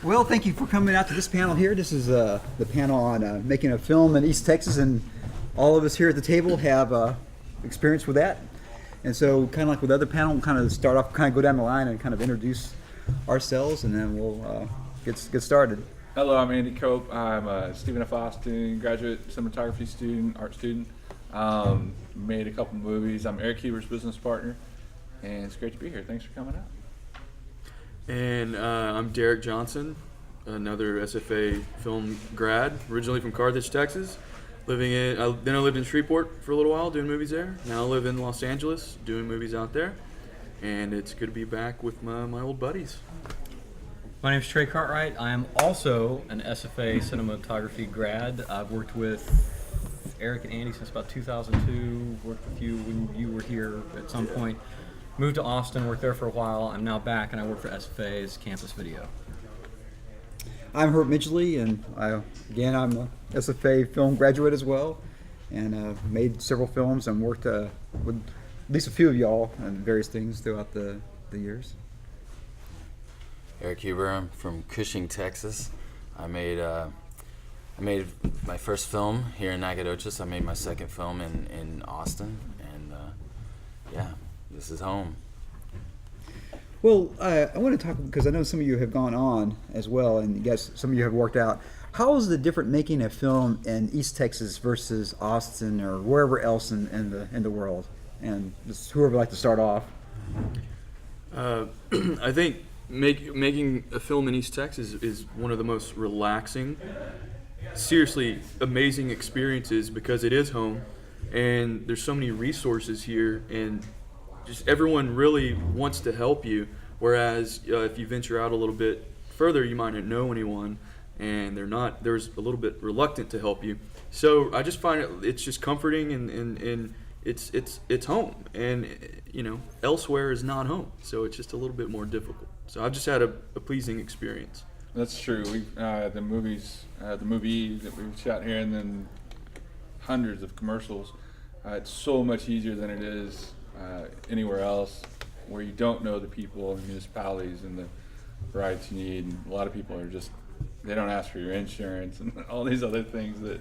Well, thank you for coming out to this panel here. This is the panel on making a film in East Texas, and all of us here at the table have experience with that. And so, kind of like with the other panel, we'll kind of start off, kind of go down the line and kind of introduce ourselves, and then we'll get started. Hello, I'm Andy Cope. I'm a Stephen F. Austin graduate cinematography student, art student. Made a couple movies. I'm Eric Hueber's business partner, and it's great to be here. Thanks for coming out. And I'm Derek Johnson, another SFA film grad, originally from Cartwright, Texas. Then I lived in Shreveport for a little while, doing movies there. Now I live in Los Angeles, doing movies out there. And it's good to be back with my old buddies. My name is Trey Cartwright. I am also an SFA cinematography grad. I've worked with Eric and Andy since about 2002. Worked with you when you were here at some point. Moved to Austin, worked there for a while. I'm now back, and I work for SFA's Campus Video. I'm Herbert Midgley, and I'm a SFA film graduate as well, and made several films and worked with at least a few of y'all on various things throughout the years. Eric Hueber, I'm from Cushing, Texas. I made my first film here in Nacogdoches. I made my second film in Austin, and this is home. Well, I want to talk, because I know some of you have gone on as well, and you guys, some of you have worked out. How is the different making a film in East Texas versus Austin or wherever else in the world? And just whoever would like to start off. I think making a film in East Texas is one of the most relaxing, seriously amazing experiences, because it is home, and there's so many resources here, and just everyone really wants to help you, whereas if you venture out a little bit further, you might not know anyone, and there's a little bit reluctant to help you. So I just find it's just comforting, and it's home, and elsewhere is not home, so it's just a little bit more difficult. So I've just had a pleasing experience. That's true. We the movie that we shot here, and then hundreds of commercials. It's so much easier than it is anywhere else, where you don't know the people and municipalities and the rights you need. And a lot of people they don't ask for your insurance and all these other things that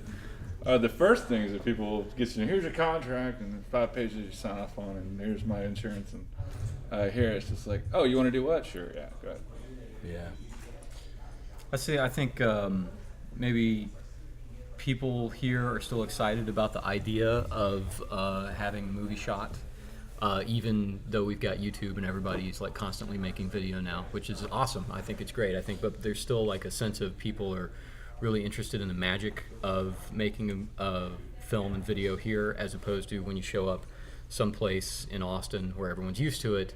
are the first things that people get you. Here's your contract and 5 pages you sign off on, and here's my insurance. And here it's just like, oh, you want to do what? Sure, yeah, go ahead. Yeah. I think maybe people here are still excited about the idea of having a movie shot, even though we've got YouTube and everybody's like constantly making video now, which is awesome. I think it's great. But there's still like a sense of people are really interested in the magic of making a film and video here, as opposed to when you show up someplace in Austin where everyone's used to it.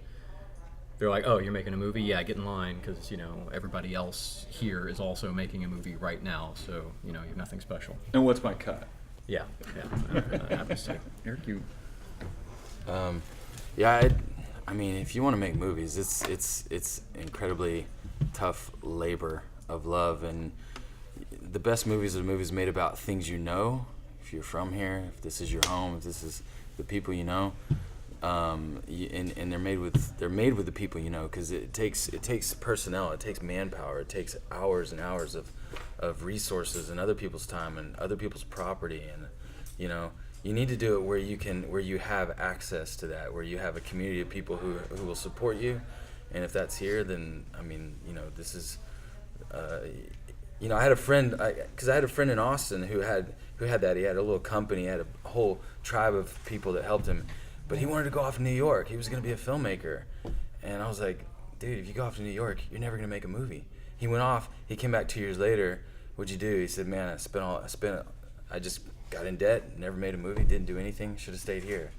They're like, oh, you're making a movie? Yeah, get in line, because everybody else here is also making a movie right now, so you're nothing special. And what's my cut? Yeah, that happens too. Eric, you. I mean, if you want to make movies, it's incredibly tough labor of love, and the best movies are the movies made about things you know. If you're from here, if this is your home, if this is the people you know, and they're made with the people you know, because it takes personnel, it takes manpower, it takes hours and hours of resources and other people's time and other people's property, and you need to do it where you have access to that, where you have a community of people who will support you, and if that's here, then this is. I had a friend, because I had a friend in Austin who had that. He had a little company, he had a whole tribe of people that helped him, but he wanted to go off to New York. He was going to be a filmmaker, and I was like, dude, if you go off to New York, you're never going to make a movie. He went off. He came back 2 years later. What'd you do? He said, man, I just got in debt, never made a movie, didn't do anything. Should have stayed here,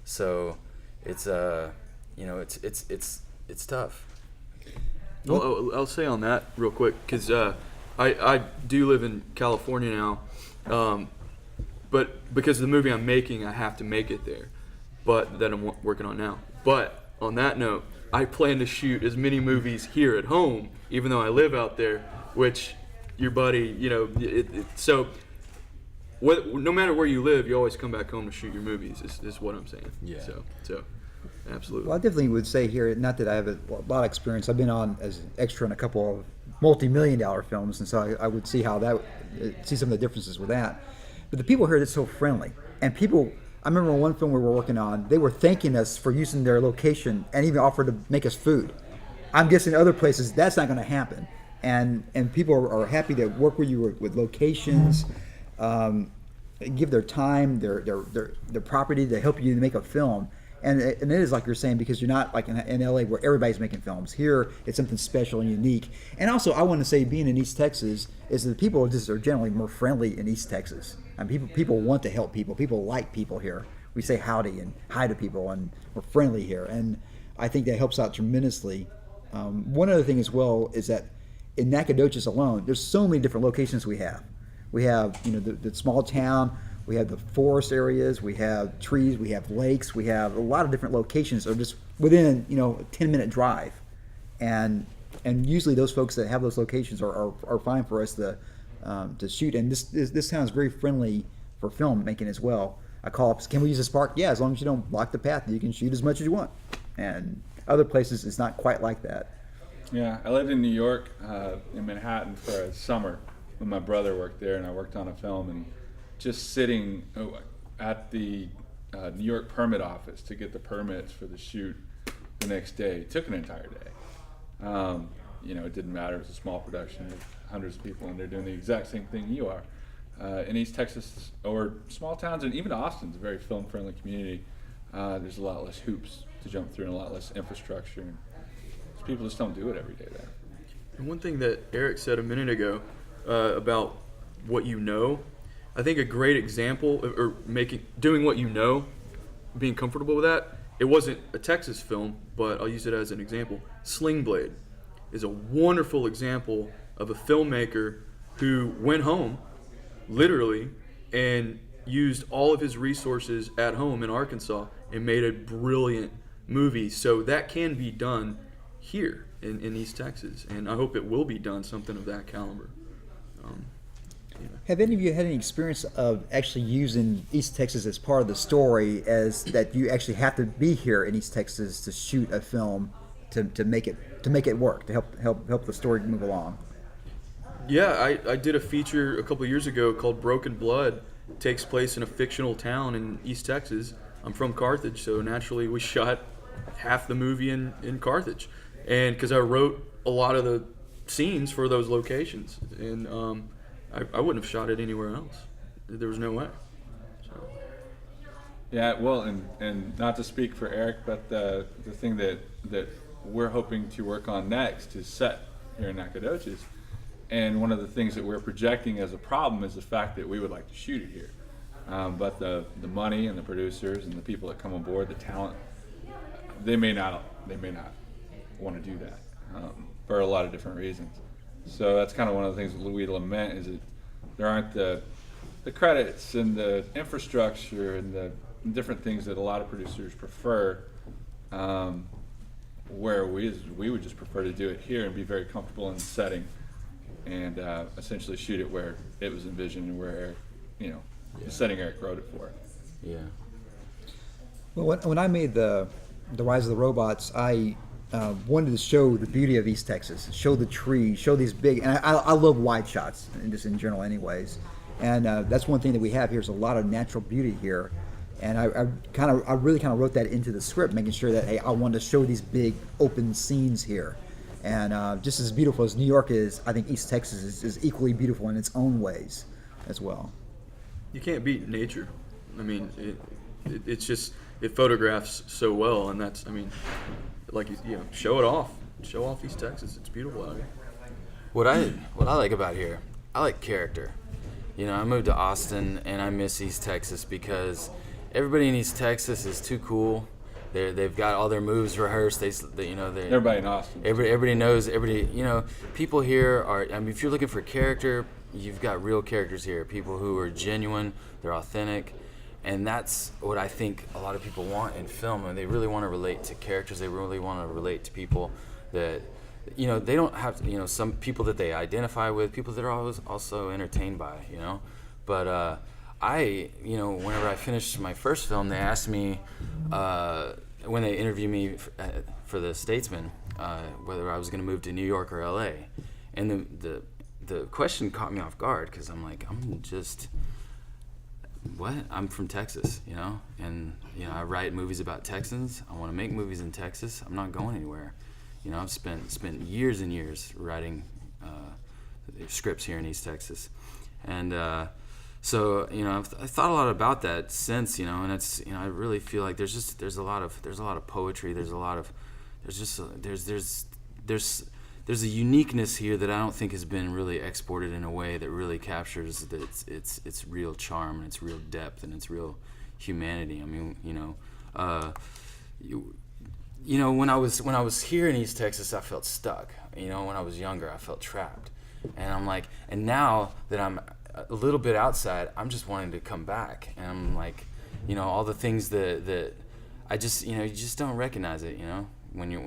So it's it's tough. Well, I'll say on that real quick, because I do live in California now, but because of the movie I'm making, I have to make it there, but that I'm working on now. But on that note, I plan to shoot as many movies here at home, even though I live out there, which your buddy, so no matter where you live, you always come back home to shoot your movies, is what I'm saying. Yeah. So absolutely. Well, I definitely would say here, not that I have a lot of experience. I've been on as extra in a couple of multi-million-dollar films, and so I would see how that see some of the differences with that. But the people here are so friendly, and people. I remember one film we were working on, they were thanking us for using their location and even offered to make us food. I'm guessing other places that's not going to happen, and people are happy to work with you with locations, give their time, their property to help you make a film. And it is like you're saying, because you're not like in LA where everybody's making films. Here, it's something special and unique. And also, I want to say, being in East Texas, is that people just are generally more friendly in East Texas. I mean, people want to help people. People like people here. We say howdy and hi to people, and we're friendly here. And I think that helps out tremendously. One other thing as well is that in Nacogdoches alone, there's so many different locations we have. We have, the small town. We have the forest areas, we have trees, we have lakes, we have a lot of different locations that are just within, a 10-minute drive. And usually those folks that have those locations are fine for us to shoot. And this town is very friendly for film making as well. I call up, can we use this park? Yeah, as long as you don't block the path, you can shoot as much as you want. And other places, it's not quite like that. Yeah, I lived in New York, in Manhattan for a summer when my brother worked there, and I worked on a film, and just sitting at the New York permit office to get the permits for the shoot the next day. It took an entire day. It didn't matter. It was a small production of hundreds of people, and they're doing the exact same thing you are. In East Texas, or small towns, and even Austin's a very film-friendly community. There's a lot less hoops to jump through and a lot less infrastructure. And people just don't do it every day there. And one thing that Eric said a minute ago about what you know, I think a great example, or doing what you know, being comfortable with that. It wasn't a Texas film, but I'll use it as an example. Sling Blade is a wonderful example of a filmmaker who went home, literally, and used all of his resources at home in Arkansas and made a brilliant movie. So that can be done here in East Texas, and I hope it will be done, something of that caliber. Have any of you had any experience of actually using East Texas as part of the story, as that you actually have to be here in East Texas to shoot a film to make it work, to help the story move along? Yeah, I did a feature a couple of years ago called Broken Blood. It takes place in a fictional town in East Texas. I'm from Carthage, so naturally we shot half the movie in Carthage, and because I wrote a lot of the scenes for those locations, and I wouldn't have shot it anywhere else. There was no way. So. Yeah, well, and not to speak for Eric, but the thing that we're hoping to work on next is set here in Nacogdoches. And one of the things that we're projecting as a problem is the fact that we would like to shoot it here. But the money and the producers and the people that come on board, the talent, they may not want to do that for a lot of different reasons. So that's kind of one of the things that we lament, is that there aren't the credits and the infrastructure and the different things that a lot of producers prefer, where we would just prefer to do it here and be very comfortable in the setting and essentially shoot it where it was envisioned and where Eric, the setting Eric wrote it for. Yeah. Well, when I made the Rise of the Robots, I wanted to show the beauty of East Texas, show the trees, show these big, and I love wide shots, and just in general anyways. And that's one thing that we have here is a lot of natural beauty here. And I really kind of wrote that into the script, making sure that, hey, I wanted to show these big open scenes here. And just as beautiful as New York is, I think East Texas is equally beautiful in its own ways as well. You can't beat nature. I mean, it's just, it photographs so well, and that's, I mean, like, show it off. Show off East Texas. It's beautiful out here. What I like about here, I like character. I moved to Austin and I miss East Texas because everybody in East Texas is too cool. They've got all their moves rehearsed. Everybody in Austin. Everybody knows. People here are. I mean, if you're looking for character, you've got real characters here. People who are genuine. They're authentic. And that's what I think a lot of people want in film, and they really want to relate to characters. They really want to relate to people that, they don't have to, some people that they identify with, people that are always also entertained by, But whenever I finished my first film, they asked me, when they interviewed me for The Statesman, whether I was going to move to New York or LA. And the question caught me off guard because I'm like, I'm from Texas, you know, and you know I write movies about Texans. I want to make movies in Texas. I'm not going anywhere. You know, I've spent years and years writing scripts here in East Texas, and so you know I've thought a lot about that since, you know, and it's, you know, I really feel like there's a lot of poetry. There's a uniqueness here that I don't think has been really exported in a way that really captures its real charm and its real depth and its real humanity. I mean, you know, you know, when I was here in East Texas, I felt stuck. You know, when I was younger, I felt trapped, and I'm like, and now that I'm a little bit outside, I'm just wanting to come back, and I'm like, you know, all the things that I just, you know, you just don't recognize it, you know, when you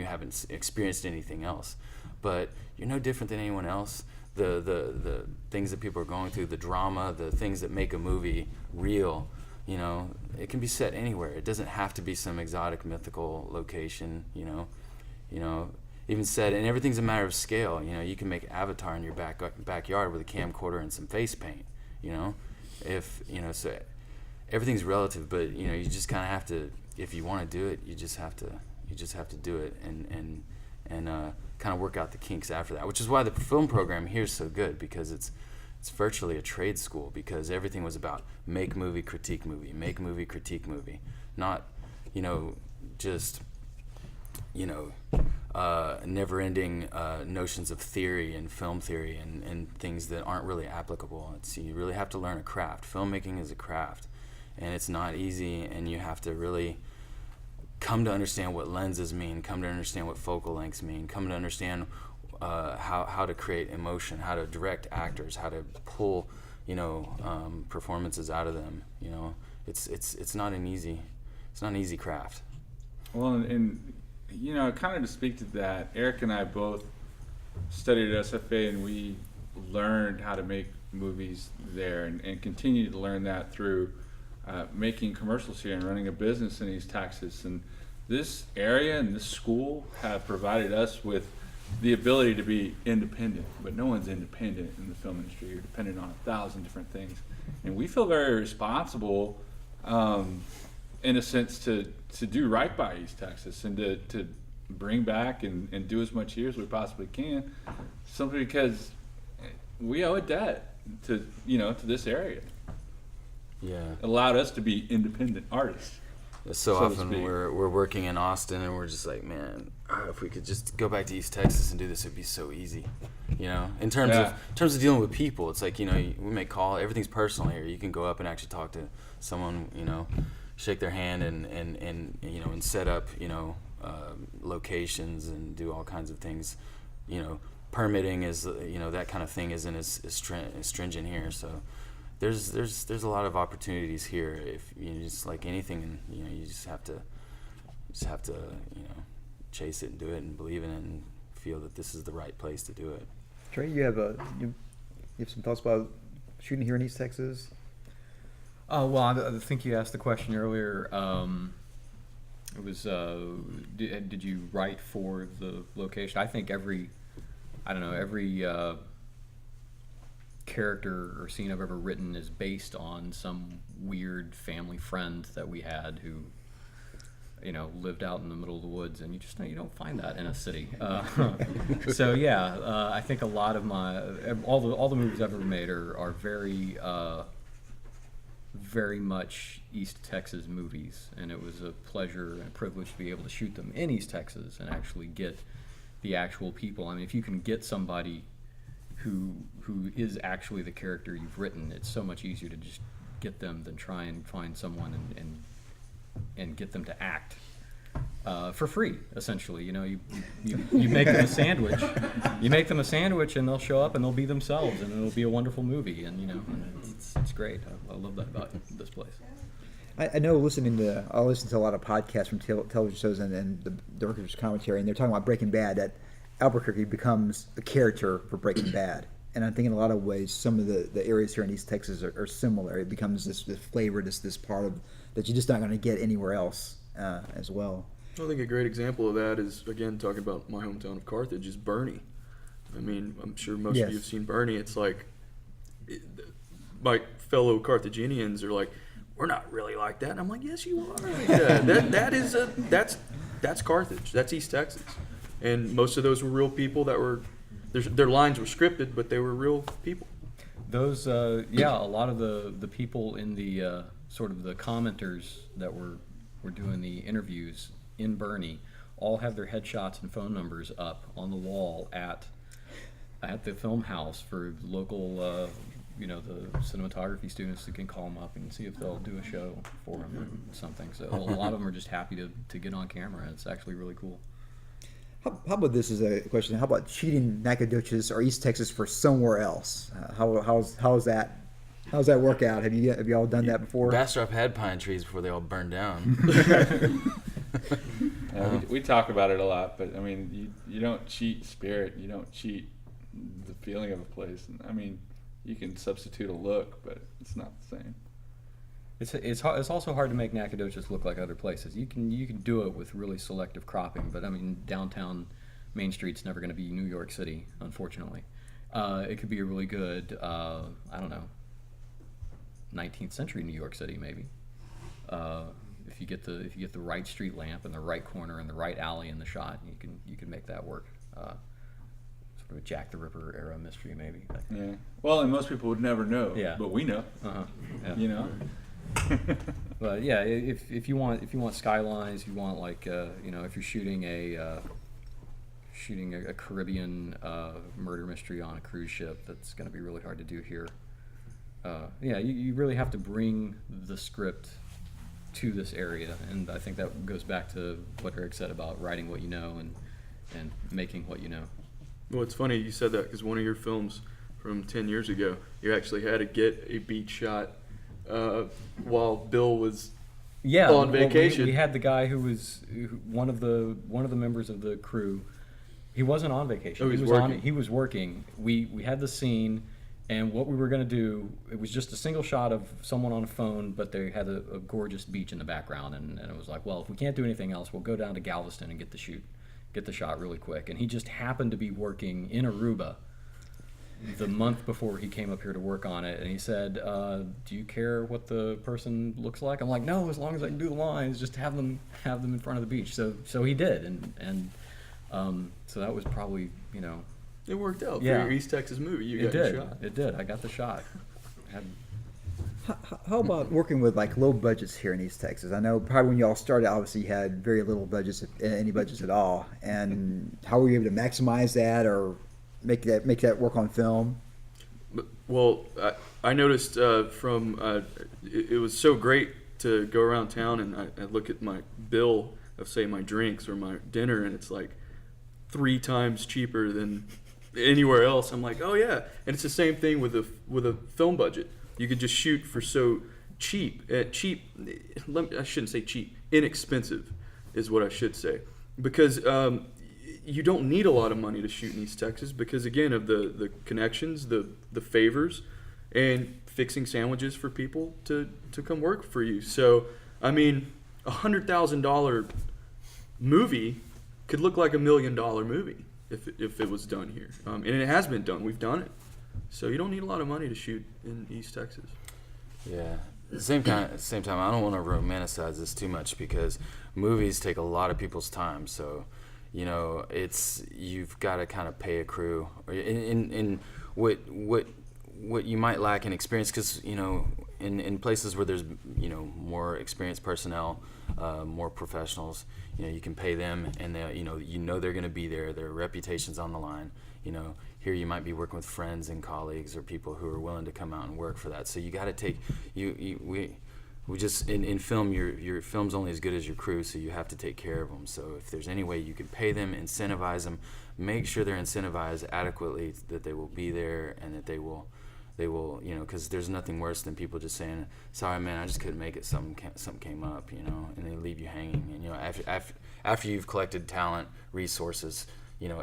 haven't experienced anything else. But you're no different than anyone else. The things that people are going through, the drama, the things that make a movie real, you know, it can be set anywhere. It doesn't have to be some exotic mythical location, you know, even set, and everything's a matter of scale. You know, you can make Avatar in your backyard with a camcorder and some face paint, you know, if, you know, so everything's relative, but you know, you just kind of have to, if you want to do it, you just have to do it and kind of work out the kinks after that, which is why the film program here is so good, because it's virtually a trade school, because everything was about make movie, critique movie, make movie, critique movie, not, you know, just, you know, never-ending notions of theory and film theory and things that aren't really applicable. You really have to learn a craft. Filmmaking is a craft, and it's not easy, and you have to really come to understand what lenses mean, come to understand what focal lengths mean, come to understand how to create emotion, how to direct actors, how to pull, you know, performances out of them. You know, it's not an easy craft. Well, and you know, kind of to speak to that, Eric and I both studied at SFA, and we learned how to make movies there, and continue to learn that through making commercials here and running a business in East Texas. And this area and this school have provided us with the ability to be independent, but no one's independent in the film industry. You're dependent on 1,000 different things, and we feel very responsible, in a sense, to do right by East Texas and to bring back and do as much here as we possibly can, simply because we owe a debt to, you know, to this area. Yeah. It allowed us to be independent artists. So to often speak. we're working in Austin, and we're just like, man, if we could just go back to East Texas and do this, it'd be so easy. You know, in terms of dealing with people, it's like, you know, we make call, everything's personal here. You can go up and actually talk to someone, you know, shake their hand and you know, and set up, you know, locations and do all kinds of things. You know, permitting is, you know, that kind of thing isn't as stringent here. So there's a lot of opportunities here. If you know, just like anything, and you know, you just have to you know, chase it and do it and believe in it and feel that this is the right place to do it. Trey, you have some thoughts about shooting here in East Texas? Well, I think you asked the question earlier. It was, did you write for the location? I think every character or scene I've ever written is based on some weird family friend that we had who, you know, lived out in the middle of the woods, and you don't find that in a city. So yeah, I think a lot of all the movies I've ever made are very very much East Texas movies, and it was a pleasure and a privilege to be able to shoot them in East Texas and actually get the actual people. I mean, if you can get somebody who is actually the character you've written, it's so much easier to just get them than try and find someone and get them to act for free, essentially. You know, you make them a sandwich. You make them a sandwich, and they'll show up and they'll be themselves, and it'll be a wonderful movie. And you know, it's great. I love that about this place. I know I listen to a lot of podcasts from television shows and the director's commentary, and they're talking about Breaking Bad, that Albuquerque becomes a character for Breaking Bad. And I think in a lot of ways, some of the areas here in East Texas are similar. It becomes this flavor, this part of that you're just not going to get anywhere else as well. I think a great example of that is, again, talking about my hometown of Carthage, is Bernie. I mean, I'm sure most of you have seen Bernie. It's like, my fellow Carthaginians are like, we're not really like that. And I'm like, yes, you are like that. That's Carthage. That's East Texas. And most of those were real people that were, their lines were scripted, but they were real people. Those, a lot of the people in the sort of the commenters that were doing the interviews in Bernie all have their headshots and phone numbers up on the wall at the film house for local, the cinematography students that can call them up and see if they'll do a show for them or something. So a lot of them are just happy to get on camera. It's actually really cool. How about this is a question? How about shooting Nacogdoches or East Texas for somewhere else? How's that work out? Have you all done that before? Bastrop had pine trees before they all burned down. We talk about it a lot, but I mean, you don't cheat spirit. You don't cheat the feeling of a place. I mean, you can substitute a look, but it's not the same. It's also hard to make Nacogdoches look like other places. You can do it with really selective cropping, but I mean, downtown Main Street's never going to be New York City, unfortunately. It could be a really good, 19th century New York City, maybe. If you get the right street lamp and the right corner and the right alley in the shot, you can make that work. Sort of a Jack the Ripper era mystery, maybe. Yeah. Well, and most people would never know. Yeah. But we know. Yeah. You know. But yeah, if you want skylines, you want like if you're shooting a Caribbean murder mystery on a cruise ship, that's going to be really hard to do here. You really have to bring the script to this area, and I think that goes back to what Eric said about writing what you know and making what you know. Well, it's funny you said that, because one of your films from 10 years ago, you actually had to get a beach shot while Bill was on vacation. We had the guy who was one of the members of the crew. He wasn't on vacation. Oh, he was working. He was working. We had the scene, and what we were going to do, it was just a single shot of someone on a phone, but they had a gorgeous beach in the background, and it was like, well, if we can't do anything else, we'll go down to Galveston and get the shot really quick. And he just happened to be working in Aruba the month before he came up here to work on it, and he said, do you care what the person looks like? I'm like, no, as long as I can do the lines, just have them in front of the beach. So he did, and so that was probably, It worked out for Yeah. your East Texas movie. You got your shot. It did. I got the shot. How about working with like low budgets here in East Texas? I know probably when you all started, obviously you had very little budgets, if any budgets at all. And how were you able to maximize that or make that work on film? Well, I noticed it was so great to go around town, and I look at my bill of, say, my drinks or my dinner, and it's like 3 times cheaper than anywhere else. I'm like, oh yeah. And it's the same thing with a film budget. You could just shoot for so cheap. I shouldn't say cheap. Inexpensive is what I should say, because you don't need a lot of money to shoot in East Texas, because again of the connections, the favors, and fixing sandwiches for people to come work for you. So I mean, $100,000 movie could look like $1 million movie if it was done here, and it has been done. We've done it. So you don't need a lot of money to shoot in East Texas. Yeah. At the same time, I don't want to romanticize this too much, because movies take a lot of people's time. So, you've got to kind of pay a crew, or in what you might lack in experience, because in places where there's more experienced personnel, more professionals, you can pay them, and they they're going to be there. Their reputation's on the line. Here you might be working with friends and colleagues or people who are willing to come out and work for that. So you got to take we just in film, your film's only as good as your crew, so you have to take care of them. So if there's any way you can pay them, incentivize them, make sure they're incentivized adequately, that they will be there and that they will because there's nothing worse than people just saying, sorry man, I just couldn't make it, something came up, and they leave you hanging. And after you've collected talent, resources,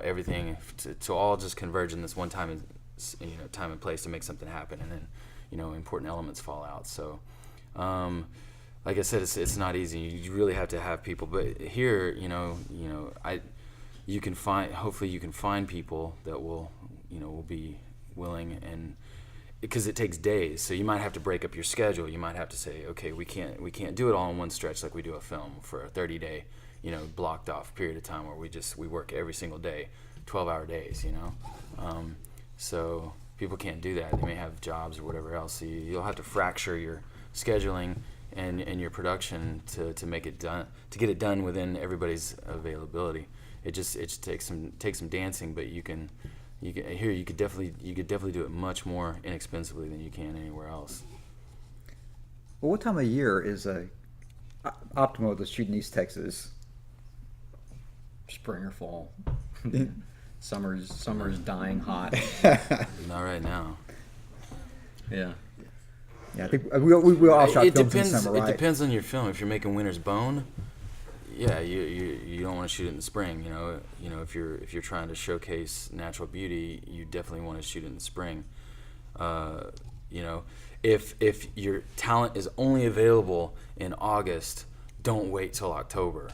everything to all just converge in this one time and place to make something happen, and then important elements fall out. So like I said, it's not easy. You really have to have people. But here, you can find. Hopefully, you can find people that will be willing, and because it takes days, so you might have to break up your schedule. You might have to say, okay, we can't do it all in one stretch like we do a film for a 30-day, blocked off period of time where we work every single day, 12-hour days, so people can't do that. They may have jobs or whatever else. So you'll have to fracture your scheduling and your production to make it done, to get it done within everybody's availability. It takes some dancing, but you could definitely do it much more inexpensively than you can anywhere else. Well, what time of year is optimal to shoot in East Texas? Spring or fall. Summer's dying hot. Not right now. Yeah. Yeah, I think we all shot It films depends. in the summer, right? It depends on your film. If you're making Winter's Bone, yeah, you don't want to shoot it in the spring. If you're trying to showcase natural beauty, you definitely want to shoot it in the spring. If your talent is only available in August, don't wait till October.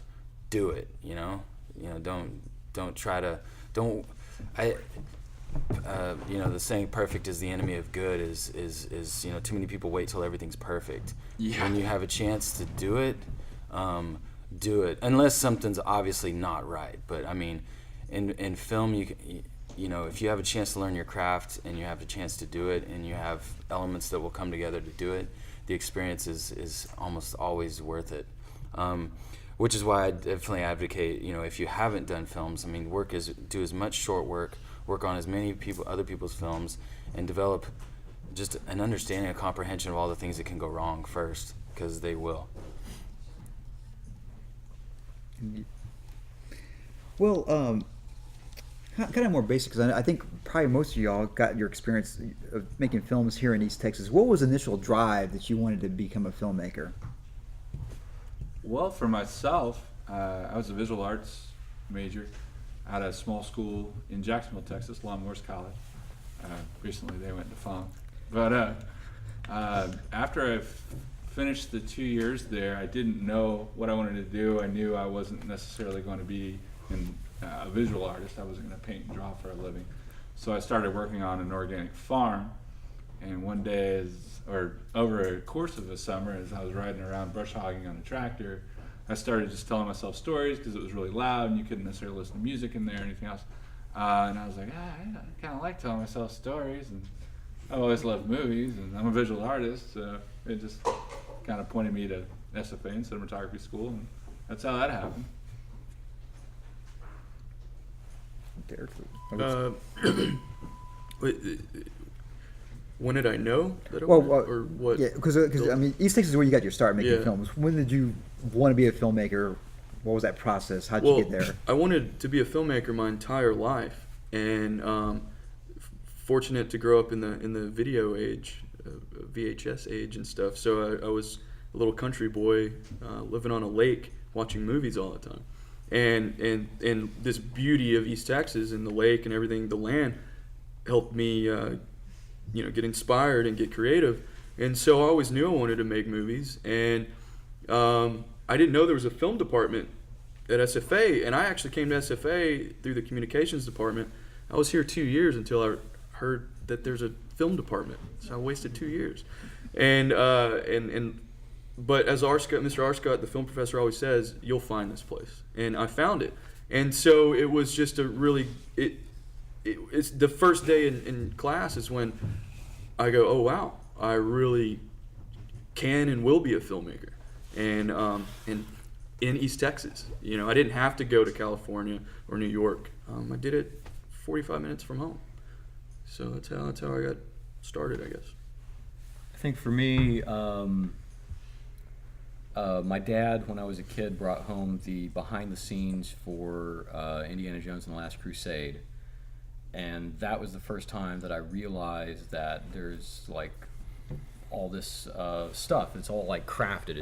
Do it. Don't try to don't. The saying "perfect is the enemy of good" is too many people wait till everything's perfect. Yeah. When you have a chance to do it, do it. Unless something's obviously not right. But I mean, in film, if you have a chance to learn your craft and you have a chance to do it, and you have elements that will come together to do it, the experience is almost always worth it. Which is why I definitely advocate, if you haven't done films, do as much short work on as many other people's films, and develop just an understanding, a comprehension of all the things that can go wrong first, because they will. Well, kind of more basic, because I think probably most of y'all got your experience of making films here in East Texas. What was the initial drive that you wanted to become a filmmaker? Well, for myself, I was a visual arts major at a small school in Jacksonville, Texas, Lawnmowers College. Recently they went defunct. But after I finished the 2 years there, I didn't know what I wanted to do. I knew I wasn't necessarily going to be a visual artist. I wasn't going to paint and draw for a living. So I started working on an organic farm. And one day, over a course of a summer, as I was riding around brush hogging on a tractor, I started just telling myself stories because it was really loud and you couldn't necessarily listen to music in there or anything else. And I was like, I kind of like telling myself stories, and I've always loved movies, and I'm a visual artist, so it just kind of pointed me to SFA and cinematography school, and that's how that happened. Derek? When did I know that? Or what? Yeah, because East Texas is where you got your start making films. When did you want to be a filmmaker? What was that process? How'd you get there? I wanted to be a filmmaker my entire life, and fortunate to grow up in the video age, VHS age and stuff. So I was a little country boy living on a lake, watching movies all the time, and this beauty of East Texas and the lake and everything, the land, helped me get inspired and get creative. And so I always knew I wanted to make movies, and I didn't know there was a film department at SFA, and I actually came to SFA through the communications department. I was here 2 years until I heard that there's a film department, so I wasted 2 years. But as Mr. Arscott, the film professor, always says, you'll find this place, and I found it. And so it was just it's the first day in class is when I go, oh wow, I really can and will be a filmmaker, and in East Texas. I didn't have to go to California or New York. I did it 45 minutes from home. So that's how I got started, I guess. I think for me, my dad, when I was a kid, brought home the behind the scenes for Indiana Jones and the Last Crusade. And that was the first time that I realized that there's like all this stuff. It's all like crafted.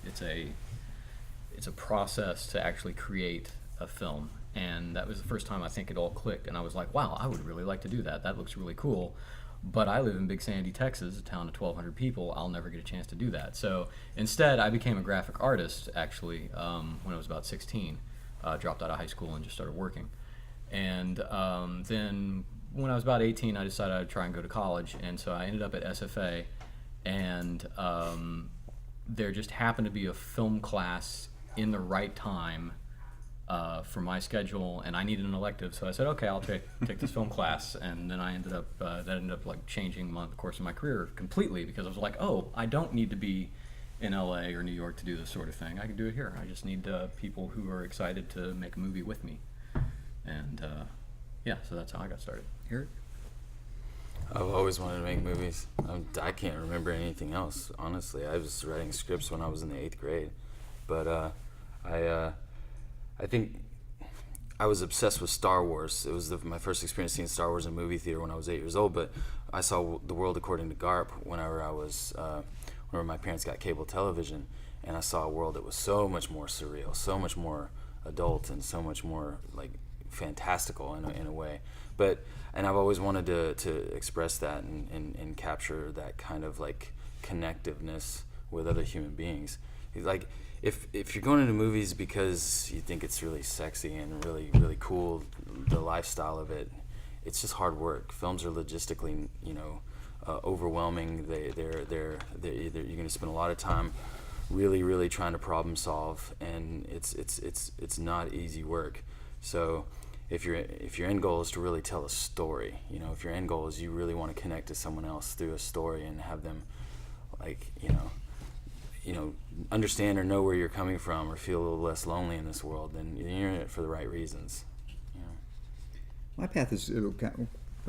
It's a process to actually create a film. And that was the first time I think it all clicked. And I was like, wow, I would really like to do that. That looks really cool. but I live in Big Sandy, Texas, a town of 1,200 people. I'll never get a chance to do that. So instead, I became a graphic artist, actually, when I was about 16. Dropped out of high school and just started working. And then when I was about 18, I decided I'd try and go to college. And so I ended up at SFA, and there just happened to be a film class in the right time for my schedule, and I needed an elective, so I said, okay, I'll take this film class. And then I ended up that ended up like changing the course of my career completely, because I was like, oh, I don't need to be in LA or New York to do this sort of thing. I can do it here. I just need people who are excited to make a movie with me. And yeah, so that's how I got started. Here. I've always wanted to make movies. I can't remember anything else, honestly. I was writing scripts when I was in the 8th grade. But I think I was obsessed with Star Wars. It was my first experience seeing Star Wars in a movie theater when I was 8 years old. But I saw The World According to Garp whenever my parents got cable television, and I saw a world that was so much more surreal, so much more adult, and so much more like fantastical in a way. And I've always wanted to express that and capture that kind of like connectiveness with other human beings. Like if you're going into movies because you think it's really sexy and really really cool, the lifestyle of it, it's just hard work. Films are logistically, overwhelming. You're going to spend a lot of time really really trying to problem solve, and it's not easy work. So if your end goal is to really tell a story, if your end goal is you really want to connect to someone else through a story and have them understand or know where you're coming from or feel a little less lonely in this world, then you're in it for the right reasons. My path is,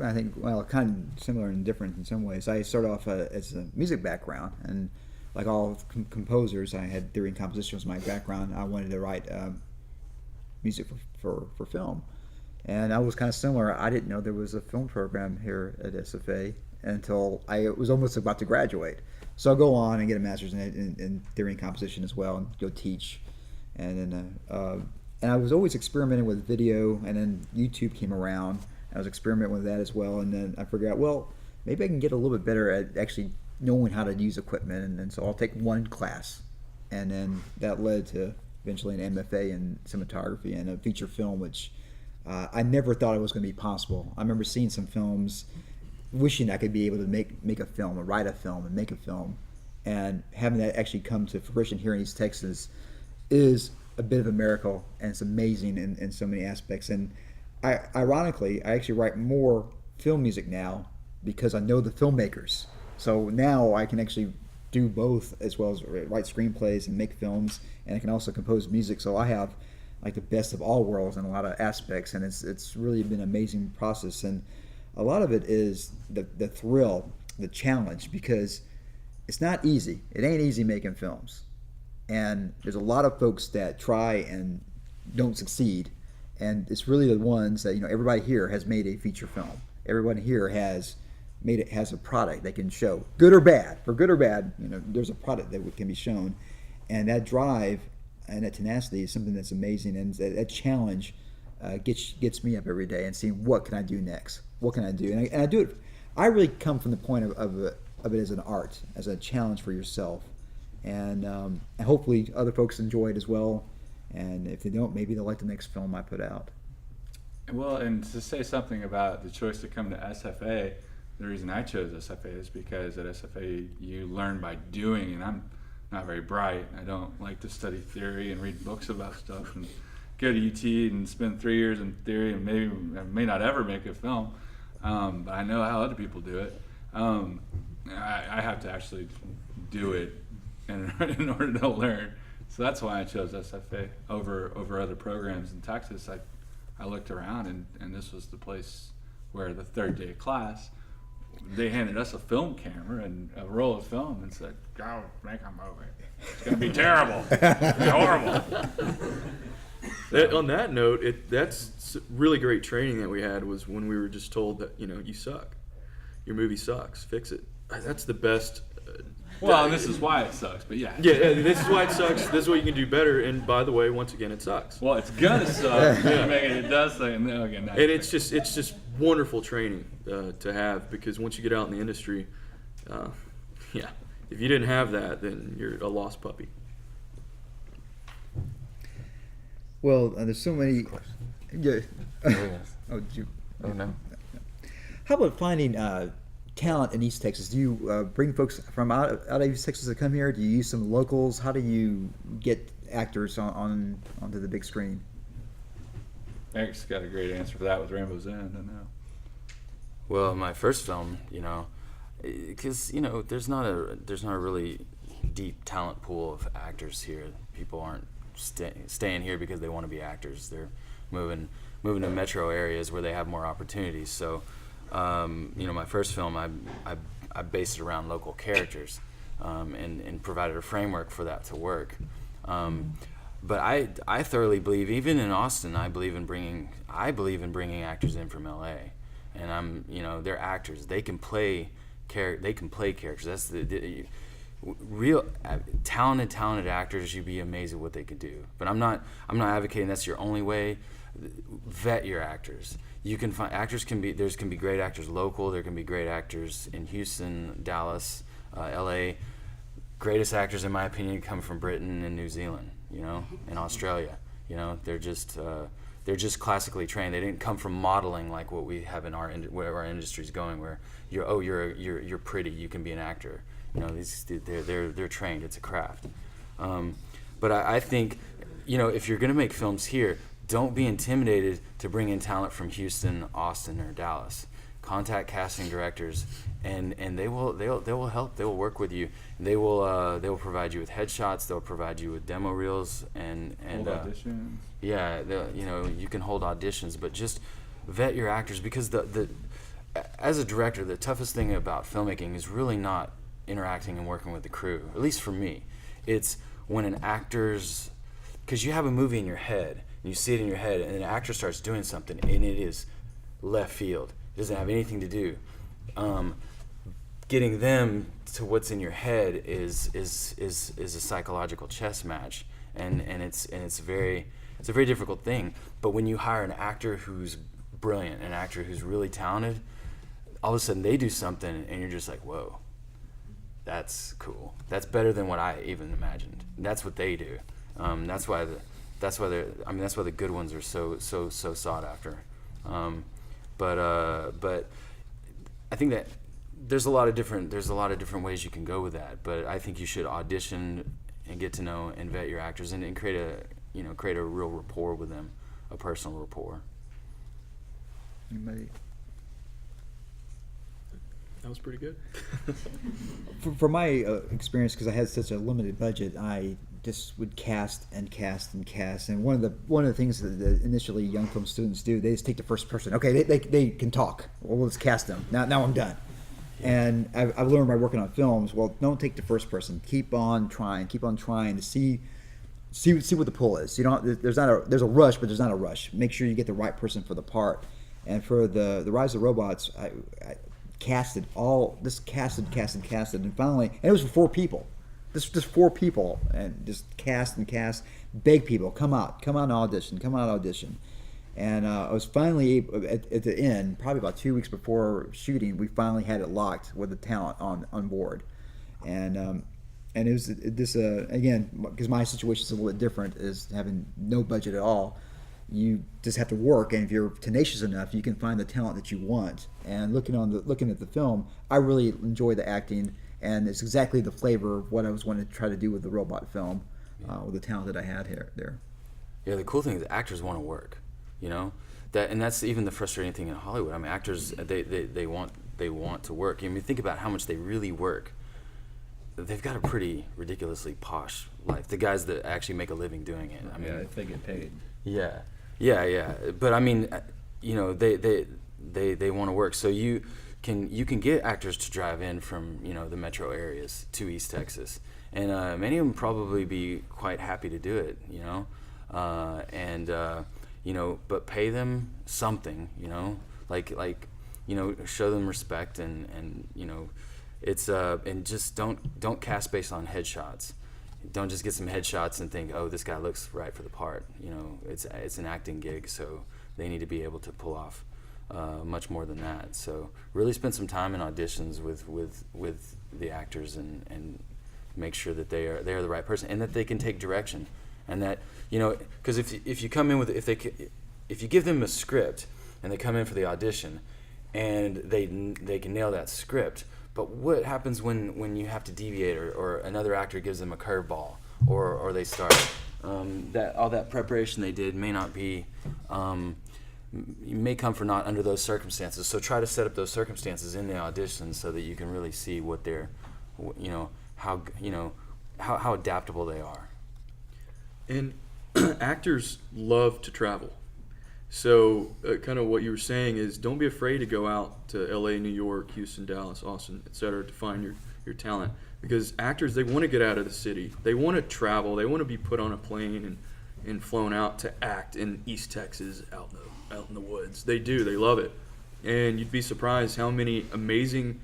I think, kind of similar and different in some ways. I started off as a music background, and like all composers, I had theory and composition was my background. I wanted to write music for film, and I was kind of similar. I didn't know there was a film program here at SFA until I was almost about to graduate. So I'll go on and get a master's in theory and composition as well, and go teach. And then and I was always experimenting with video, and then YouTube came around. I was experimenting with that as well, and then I figured out, well, maybe I can get a little bit better at actually knowing how to use equipment, and so I'll take one class, and then that led to eventually an MFA in cinematography and a feature film, which I never thought it was going to be possible. I remember seeing some films, wishing I could be able to make a film, or write a film, and make a film, and having that actually come to fruition here in East Texas is a bit of a miracle, and it's amazing in so many aspects. And ironically, I actually write more film music now because I know the filmmakers. So now I can actually do both, as well as write screenplays and make films, and I can also compose music. So I have like the best of all worlds in a lot of aspects, and it's really been an amazing process. And a lot of it is the thrill, the challenge, because it's not easy. It ain't easy making films. And there's a lot of folks that try and don't succeed. And it's really the ones that, everybody here has made a feature film. Everyone here has a product they can show, good or bad. For good or bad, there's a product that can be shown. And that drive and that tenacity is something that's amazing. And that challenge gets me up every day and seeing, what can I do next? What can I do? And I do it. I really come from the point of it as an art, as a challenge for yourself, and hopefully other folks enjoy it as well. And if they don't, maybe they'll like the next film I put out. Well, and to say something about the choice to come to SFA, the reason I chose SFA is because at SFA you learn by doing, and I'm not very bright. I don't like to study theory and read books about stuff and go to UT and spend 3 years in theory, and maybe I may not ever make a film, but I know how other people do it. I have to actually do it in order to learn. So that's why I chose SFA over other programs in Texas. I looked around, and this was the place where the third day of class, they handed us a film camera and a roll of film and said, go make a movie. It's going to be terrible. It's going to be horrible. On that note, that's really great training that we had, was when we were just told that, you suck. Your movie sucks. Fix it. That's the best Well, this is why it sucks, but yeah. Yeah, this is why it sucks. This is what you can do better. And by the way, once again, it sucks. Well, it's gonna suck. It does suck, and then again. And it's just wonderful training to have, because once you get out in the industry, yeah, if you didn't have that, then you're a lost puppy. Well, there's so many. Yeah. Oh, yes. Oh, did you? Oh, no. How about finding talent in East Texas? Do you bring folks from out of East Texas to come here? Do you use some locals? How do you get actors onto the big screen? Eric's got a great answer for that with Rainbow's End. I know. Well, my first film, because there's not a really deep talent pool of actors here. People aren't staying here because they want to be actors. They're moving to metro areas where they have more opportunities. So, my first film, I based it around local characters, and provided a framework for that to work. But I thoroughly believe, even in Austin, I believe in bringing actors in from LA, and they're actors. They can play characters. That's the real talented actors. You'd be amazed at what they could do. But I'm not advocating that's your only way. Vet your actors. You can find actors can be great actors local. There can be great actors in Houston, Dallas, LA. Greatest actors, in my opinion, come from Britain and New Zealand, and Australia. They're just classically trained. They didn't come from modeling like what we have in where our industry's going, where you're pretty, you can be an actor. They're trained. It's a craft. But I think, if you're gonna make films here, don't be intimidated to bring in talent from Houston, Austin, or Dallas. Contact casting directors, and they will help. They will work with you. They will provide you with headshots. They'll provide you with demo reels and Hold auditions. Yeah, you can hold auditions, but just vet your actors, because as a director, the toughest thing about filmmaking is really not interacting and working with the crew. At least for me, it's when an actor's, because you have a movie in your head and you see it in your head, and an actor starts doing something and it is left field. It doesn't have anything to do. Getting them to what's in your head is a psychological chess match, and it's a very difficult thing. But when you hire an actor who's brilliant, an actor who's really talented, all of a sudden they do something and you're just like, whoa, that's cool. That's better than what I even imagined. That's what they do. That's why the good ones are so sought after. But I think that there's a lot of different ways you can go with that. But I think you should audition and get to know and vet your actors, and create a real rapport with them, a personal rapport. Anybody? That was pretty good. For my experience, because I had such a limited budget, I just would cast and cast and cast. And one of the things that initially young film students do, they just take the first person. Okay, they can talk. Well, let's cast them. Now I'm done. And I've learned by working on films. Well, don't take the first person. Keep on trying to see what the pull is. There's a rush, but there's not a rush. Make sure you get the right person for the part. And for the Rise of Robots, I casted, and finally, and it was for 4 people. This was just 4 people, and just cast and cast, beg people, come out and audition. And I was finally able, at the end, probably about 2 weeks before shooting, we finally had it locked with the talent on board. And it was this again, because my situation is a little bit different, is having no budget at all. You just have to work, and if you're tenacious enough, you can find the talent that you want. And looking at the film, I really enjoy the acting, and it's exactly the flavor of what I was wanting to try to do with the robot film, with the talent that I had there. Yeah, the cool thing is actors want to work, and that's even the frustrating thing in Hollywood. I mean, actors they want to work. I mean, think about how much they really work. They've got a pretty ridiculously posh life. The guys that actually make a living doing it. I mean, if they get paid. Yeah. But I mean, they want to work. So you can get actors to drive in from the metro areas to East Texas, and many of them probably be quite happy to do it. But pay them something. Like show them respect, and it's and just don't cast based on headshots. Don't just get some headshots and think, oh, this guy looks right for the part. You know, it's an acting gig, so they need to be able to pull off much more than that. So really spend some time in auditions with the actors and make sure that they are the right person and that they can take direction, and that, you know, because if you come in with if you give them a script and they come in for the audition and they can nail that script. But what happens when you have to deviate, or another actor gives them a curveball, or they start that all that preparation they did may not be, may come for naught under those circumstances. So try to set up those circumstances in the audition so that you can really see what they're, how adaptable they are. And actors love to travel. So kind of what you were saying is, don't be afraid to go out to LA, New York, Houston, Dallas, Austin, etc. to find your talent. Because actors, they want to get out of the city. They want to travel. They want to be put on a plane and flown out to act in East Texas, out in the woods. They do. They love it. And you'd be surprised how many amazing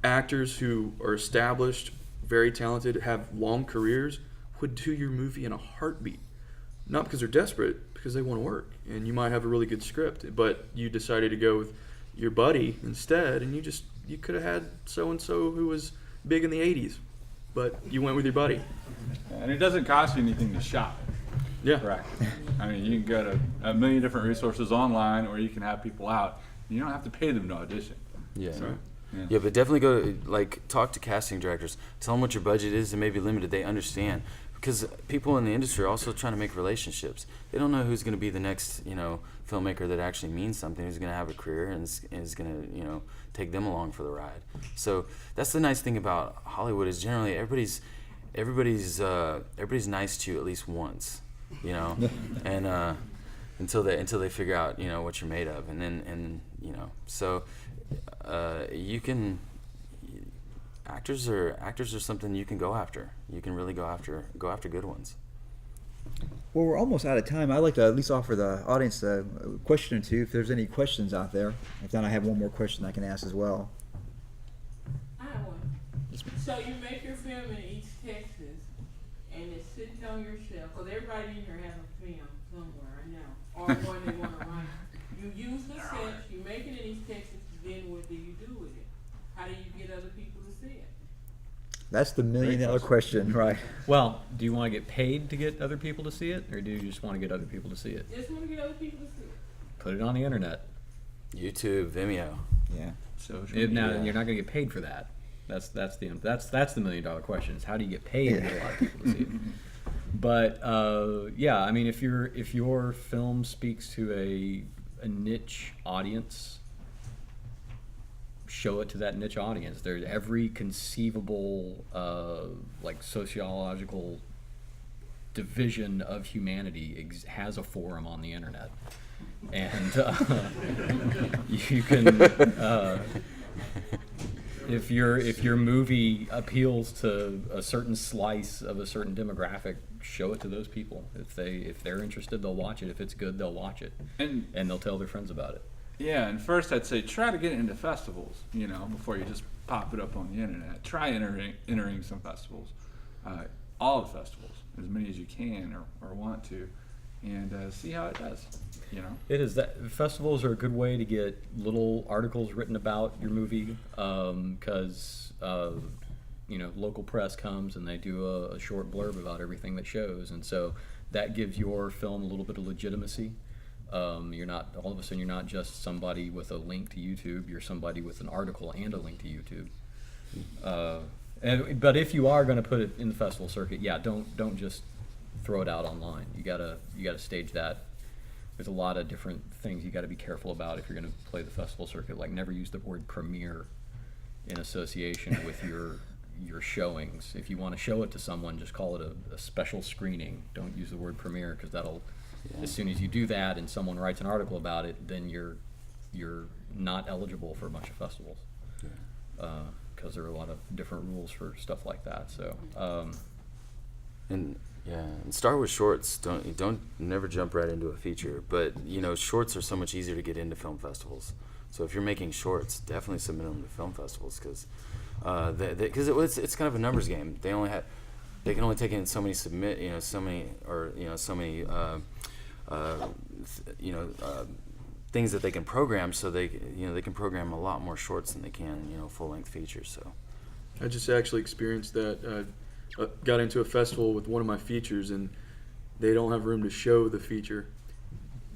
actors who are established, very talented, have long careers, would do your movie in a heartbeat. Not because they're desperate, because they want to work. And you might have a really good script, but you decided to go with your buddy instead, and you could have had so-and-so who was big in the 80s, but you went with your buddy. And it doesn't cost you anything to shop. Yeah. Correct. I mean, you can go to a million different resources online, or you can have people out. You don't have to pay them to audition. Yeah. Right. Yeah, but definitely go talk to casting directors. Tell them what your budget is and maybe limited. They understand. Because people in the industry are also trying to make relationships. They don't know who's going to be the next, filmmaker that actually means something, who's going to have a career and is going to, take them along for the ride. So that's the nice thing about Hollywood is generally everybody's nice to you at least once, and until they figure out what you're made of, and then so you can. Actors are something you can go after. You can really go after good ones. Well, we're almost out of time. I'd like to at least offer the audience a question or two, if there's any questions out there. If not, I have one more question I can ask as well. I have one. So you make your film in East Texas, and it's sitting on your shelf, because everybody in here has a film somewhere, I know, or one they want to write. You use the sets, you make it in East Texas, then what do you do with it? How do you get other people to see it? That's the $1 million question, right? Well, do you want to get paid to get other people to see it, or do you just want to get other people to see it? Just want to get other people to see it. Put it on the internet. YouTube, Vimeo. Yeah. Now you're not going to get paid for that. That's the $1 million question. Is how do you get paid to get a lot of people to see it? But yeah, I mean, if your film speaks to a niche audience, show it to that niche audience. There's every conceivable sociological division of humanity has a forum on the internet, and you can if your movie appeals to a certain slice of a certain demographic, show it to those people. If they're interested, they'll watch it. If it's good, they'll watch it, and they'll tell their friends about it. Yeah, and first I'd say try to get into festivals, before you just pop it up on the internet. Try entering some festivals, all the festivals, as many as you can or want to, and see how it does. It is that festivals are a good way to get little articles written about your movie, because local press comes and they do a short blurb about everything that shows, and so that gives your film a little bit of legitimacy. You're not all of a sudden you're not just somebody with a link to YouTube. You're somebody with an article and a link to YouTube. But if you are going to put it in the festival circuit, yeah, don't just throw it out online. You gotta stage that. There's a lot of different things you got to be careful about if you're going to play the festival circuit. Like, never use the word premiere in association with your showings. If you want to show it to someone, just call it a special screening. Don't use the word premiere, because that'll. Yeah. As soon as you do that and someone writes an article about it, then you're not eligible for a bunch of festivals, because there are a lot of different rules for stuff like that. So, and start with shorts. Don't never jump right into a feature. But shorts are so much easier to get into film festivals. So if you're making shorts, definitely submit them to film festivals because it's kind of a numbers game. They can only take in so many things that they can program. So they can program a lot more shorts than they can full length features. So I just actually experienced that. Got into a festival with one of my features, and they don't have room to show the feature,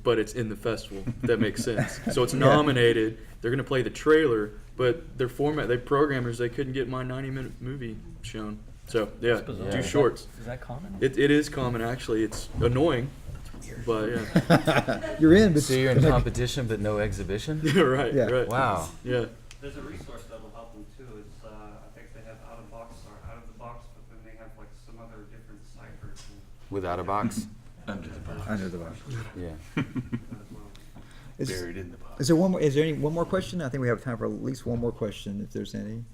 but it's in the festival. If that makes sense. So it's nominated. They're going to play the trailer, but their programmers, they couldn't get my 90-minute movie shown. So yeah, do shorts. Is that common? It is common, actually. It's annoying, but yeah. You're in, but so you're in competition, but no exhibition. Right. Yeah. Right. Wow. Yeah. There's a resource that will help them too. It's I think they have out of the box, but then they have like some other different ciphers Without a box. Under the box. under the box. Yeah. as well. Is, Buried in the box. is there one more? Is there any one more question? I think we have time for at least one more question, if there's any.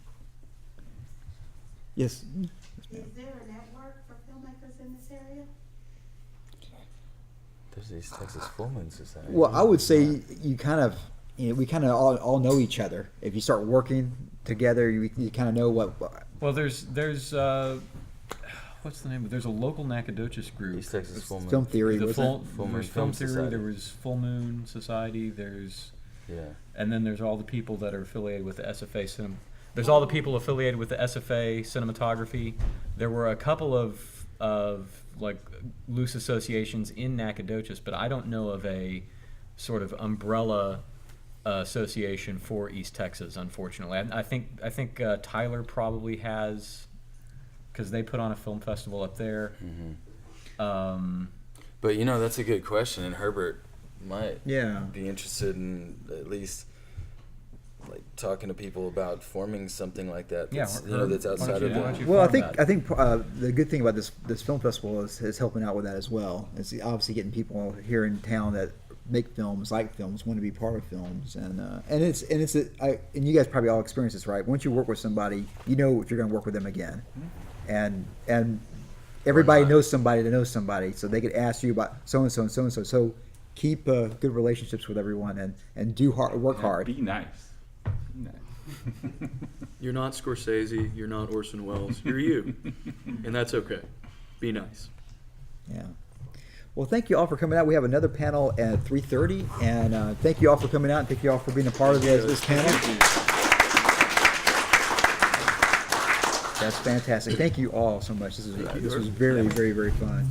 Yes. Is there a network for filmmakers in this area? There's the East Texas Full Moon Society. Well, I would say we kind of all know each other. If you start working together, you kind of know what. Well, there's what's the name of? There's a local Nacogdoches group. East Texas Full Moon. Film theory. The Was full, Full Moon there's Film Film Theory. Society. There was Full Moon Society. There's Yeah. and then there's all the people that are affiliated with the SFA cinema. There's all the people affiliated with the SFA cinematography. There were a couple of like loose associations in Nacogdoches, but I don't know of a sort of umbrella association for East Texas. Unfortunately, I think Tyler probably has, because they put on a film festival up there. Mm-hmm. But that's a good question, and Herbert might Yeah. be interested in at least like talking to people about forming something like that. Yeah, That's, Herb, that's outside why of don't you Well, I form think that? the good thing about this film festival is helping out with that as well. It's obviously getting people here in town that make films, like films, want to be part of films, and you guys probably all experience this, right? Once you work with somebody, you know if you're going to work with them again, and everybody knows somebody that knows somebody, so they could ask you about so and so and so and so. So keep good relationships with everyone and work hard. Be nice. Be nice. You're not Scorsese. You're not Orson Welles. You're you, and that's okay. Be nice. Yeah. Well, thank you all for coming out. We have another panel at 3:30, and thank you all for coming out, and thank you all for being a part of this panel. That's fantastic. Thank you all so much. This was very, very, very fun.